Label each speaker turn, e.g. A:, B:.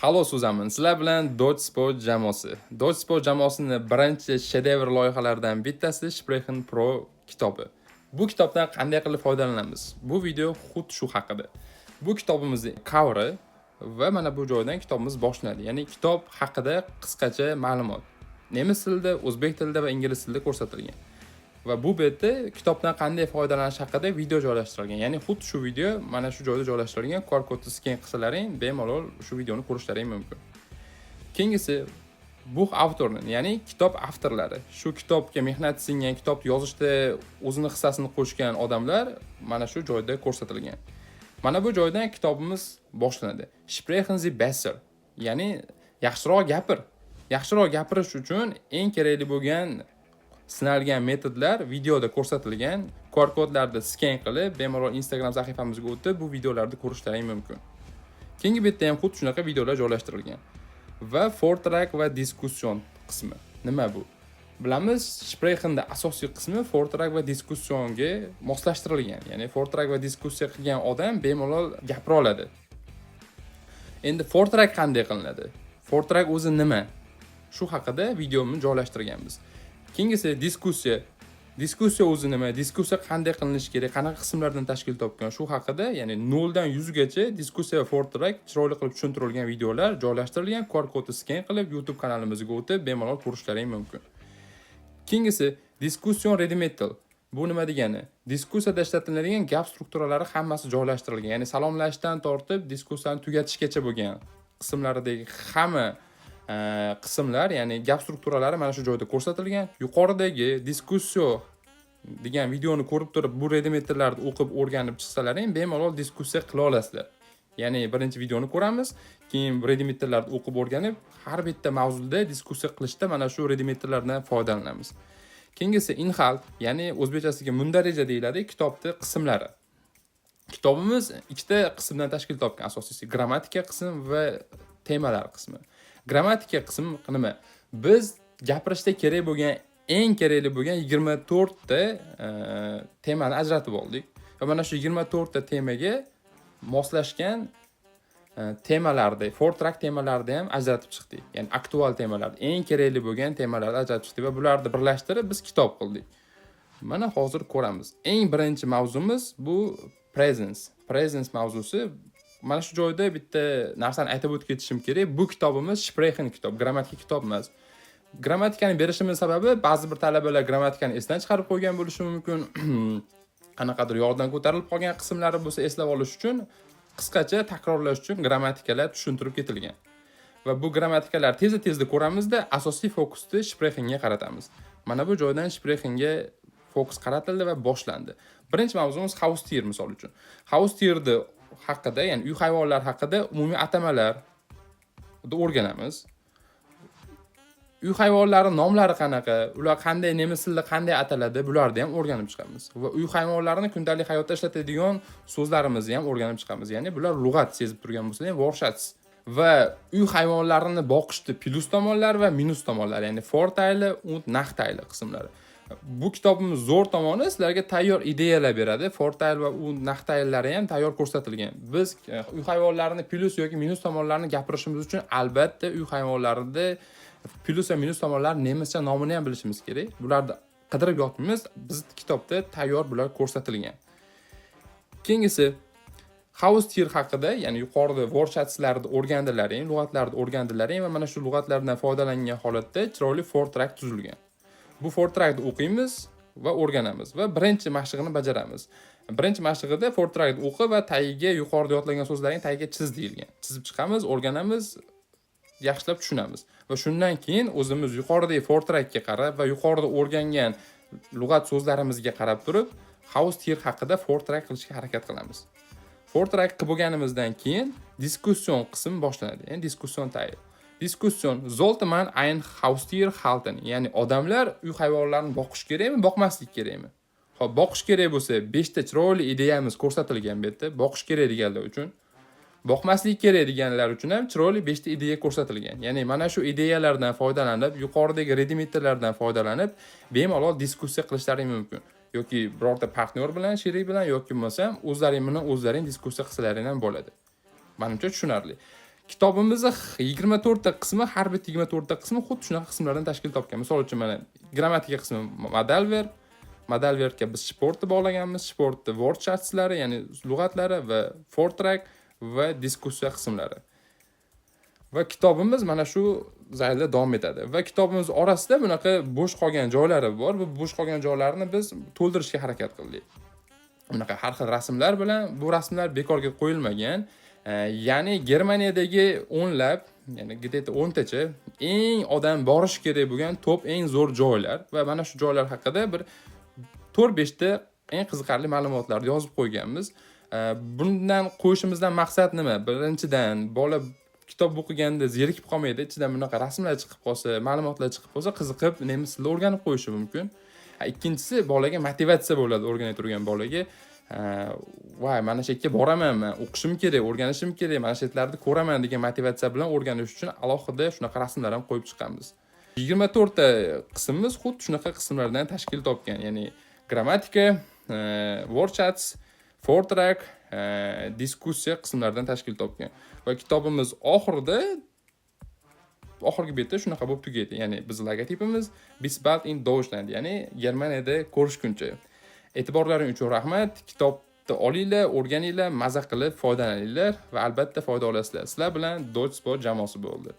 A: Halo so'zaman. Sizlar bilan Dodgesport jamoasi. Dodgesport jamoasining birinchi shedevr loyihalaridan bittasi Sprechen Pro kitobi. Bu kitobdan qanday qilib foydalanamiz? Bu video xuddi shu haqida. Bu kitobimizning cover'i va mana bu joydan kitobimiz boshlanadi. Ya'ni kitob haqida qisqacha ma'lumot. Nemis tilida, o'zbek tilida va ingliz tilida ko'rsatilgan. Va bu betda kitobdan qanday foydalanish haqida video joylashtirilgan. Ya'ni xuddi shu video mana shu joyda joylashtirilgan. QR kodni sken qilsalaring, bemalol shu videoni ko'rishlaring mumkin. Keyingisi bu avtorning, ya'ni kitob avtorlari, shu kitobga mehnat singan, kitobni yozishda o'zini hissasini qo'shgan odamlar mana shu joyda ko'rsatilgan. Mana bu joydan kitobimiz boshlanadi. Sprechen Sie besser, ya'ni yaxshiroq gapir. Yaxshiroq gapirish uchun eng kerakli bo'lgan sinalgan metodlar videoda ko'rsatilgan. QR kodlarni sken qilib, bemalol Instagram sahifamizga o'tib, bu videolarni ko'rishlaring mumkin. Keyingi betda ham xuddi shunaqa videolar joylashtirilgan. Va Vortrag va diskussion qismi. Nima bu? Bilamiz, Sprechenda asosiy qismi Vortrag va diskussionga moslashtirilgan. Ya'ni Vortrag va diskussiya qilgan odam bemalol gapira oladi. Endi Vortrag qanday qilinadi? Vortrag o'zi nima? Shu haqida videomni joylashtirganmiz. Keyingisi diskussiya. Diskussiya o'zi nima? Diskussiya qanday qilinishi kerak? Qanaqa qismlardan tashkil topgan? Shu haqida, ya'ni 0 dan 100 gacha diskussiya va Vortrag chiroyli qilib tushuntirilgan videolar joylashtirilgan. QR kodni sken qilib YouTube kanalimizga o'tib, bemalol ko'rishlaring mumkin. Keyingisi diskussion redimetal. Bu nima degani? Diskussiyada ishlatiladigan gap strukturalari hammasi joylashtirilgan. Ya'ni salomlashdan tortib diskussiyani tugatishgacha bo'lgan qismlaridagi hamma qismlar, ya'ni gap strukturalari mana shu joyda ko'rsatilgan. Yuqoridagi diskussiya degan videoni ko'rib turib, bu redimetrlarni o'qib o'rganib chiqsalaring, bemalol diskussiya qila olasizlar. Ya'ni birinchi videoni ko'ramiz, keyin redimetrlarni o'qib o'rganib, har bitta mavzuda diskussiya qilishda mana shu redimetrlardan foydalanamiz. Keyingisi inhalt, ya'ni o'zbekchasiga mundarija deyiladi, kitobning qismlari. Kitobimiz ikkita qismdan tashkil topgan, asosiysi grammatika qismi va temalar qismi. Grammatika qismi nima? Biz gapirishda kerak bo'lgan, eng kerakli bo'lgan 24 ta temani ajratib oldik. Va mana shu 24 ta temaga moslashgan temalarni, Vortrag temalarni ham ajratib chiqdik. Ya'ni aktual temalar, eng kerakli bo'lgan temalarni ajratib chiqdik va bularni birlashtirib biz kitob qildik. Mana hozir ko'ramiz. Eng birinchi mavzumiz bu presence. Presence mavzusi. Mana shu joyda bitta narsani aytib o'tib ketishim kerak. Bu kitobimiz Sprechen kitob, grammatika kitob emas. Grammatikani berishimiz sababi ba'zi bir talabalar grammatikani esdan chiqarib qo'ygan bo'lishi mumkin. Qanaqadir yoddan ko'tarilib qolgan qismlari bo'lsa eslab olish uchun qisqacha takrorlash uchun grammatikalar tushuntirib ketilgan. Va bu grammatikalar tezda ko'ramizda, asosiy fokusni Sprechenga qaratamiz. Mana bu joydan Sprechenga fokus qaratildi va boshlandi. Birinchi mavzumiz Haustier misol uchun. Haustierni haqida, ya'ni uy hayvonlar haqida umumiy atamalarni o'rganamiz. Uy hayvonlari nomlari qanaqa, ular qanday, nemis tilida qanday ataladi, bularni ham o'rganib chiqamiz. Va uy hayvonlarini kundalik hayotda ishlatadigan so'zlarimizni ham o'rganib chiqamiz. Ya'ni bular lug'at sezib turgan bo'lsa, ham Wortschatz. Va uy hayvonlarini boqishda plus tomonlar va minus tomonlar, ya'ni Vorteile und Nachteile qismlari. Bu kitobimiz zo'r tomoni sizlarga tayyor ideyalar beradi. Vorteil va u Nachteillari ham tayyor ko'rsatilgan. Biz uy hayvonlarini plus yoki minus tomonlarini gapirishimiz uchun albatta uy hayvonlarida plus va minus tomonlar nemischa nomini ham bilishimiz kerak. Bularni qidirib yotibmiz. Biz kitobda tayyor bular ko'rsatilgan. Keyingisi Haustier haqida, ya'ni yuqorida Wortschatzlarni o'rgandilaring, lug'atlarni o'rgandilaring va mana shu lug'atlardan foydalangan holatda chiroyli Vortrag tuzilgan. Bu Vortragni o'qiymiz va o'rganamiz va birinchi mashqini bajaramiz. Birinchi mashqida Vortragni o'qi va tagiga yuqorida yodlangan so'zlarning tagiga chiz deyilgan. Chizib chiqamiz, o'rganamiz, yaxshilab tushunamiz. Va shundan keyin o'zimiz yuqoridagi Vortragga qarab va yuqorida o'rgangan lug'at so'zlarimizga qarab turib, Haustier haqida Vortrag qilishga harakat qilamiz. Vortrag qilib bo'lganimizdan keyin diskussion qismi boshlanadi. Ya'ni diskussion tayyor. Diskussion sollte man ein Haustier halten. Ya'ni odamlar uy hayvonlarini boqish kerakmi, boqmaslik kerakmi? Xo'p, boqish kerak bo'lsa, 5 ta chiroyli ideyamiz ko'rsatilgan bu yerda. Boqish kerak deganlar uchun, boqmaslik kerak deganlar uchun ham chiroyli 5 ta ideya ko'rsatilgan. Ya'ni mana shu ideyalardan foydalanib, yuqoridagi redimetrlardan foydalanib, bemalol diskussiya qilishlaring mumkin. Yoki birorta partnyor bilan, sherik bilan yoki bo'lmasam o'zlaring bilan o'zlaring diskussiya qilsalaring ham bo'ladi. Menimcha tushunarli. Kitobimizning 24 ta qismi, har bir 24 ta qismi xuddi shunaqa qismlardan tashkil topgan. Misol uchun mana grammatika qismi modal verb, modal verbga biz sportni bog'laganmiz. Sportni word chartslari, ya'ni lug'atlari va fortrack va diskussiya qismlari. Va kitobimiz mana shu zaylda davom etadi. Va kitobimiz orasida bunaqa bo'sh qolgan joylari bor. Bu bo'sh qolgan joylarni biz to'ldirishga harakat qildik. Bunaqa har xil rasmlar bilan, bu rasmlar bekorga qo'yilmagan. Ya'ni Germaniyadagi o'nlab, ya'ni где-то 10 tacha eng odam borish kerak bo'lgan top eng zo'r joylar va mana shu joylar haqida bir 4-5 ta eng qiziqarli ma'lumotlarni yozib qo'yganmiz. Bundan qo'yishimizdan maqsad nima? Birinchidan, bola kitob o'qiganda zerikib qolmaydi. Ichidan bunaqa rasmlar chiqib qolsa, ma'lumotlar chiqib qolsa, qiziqib nemis tilini o'rganib qo'yishi mumkin. Ikkinchisi, bolaga motivatsiya bo'ladi, o'rganib turgan bolaga. Voy, mana shu yerga boraman, men o'qishim kerak, o'rganishim kerak, mana shu yerlarni ko'raman degan motivatsiya bilan o'rganish uchun alohida shunaqa rasmlar ham qo'yib chiqamiz. 24 ta qismimiz xuddi shunaqa qismlardan tashkil topgan. Ya'ni grammatika, word charts, fortrack, diskussiya qismlaridan tashkil topgan. Va kitobimiz oxirgi betda shunaqa bo'lib tugaydi. Ya'ni biz logotipimiz Bis bald in Deutschland, ya'ni Germaniyada ko'rishguncha. E'tiborlaring uchun rahmat. Kitobni olinglar, o'rganinglar, maza qilib foydalaninglar va albatta foyda olasizlar. Sizlar bilan Deutsch Sport jamoasi bo'ldi.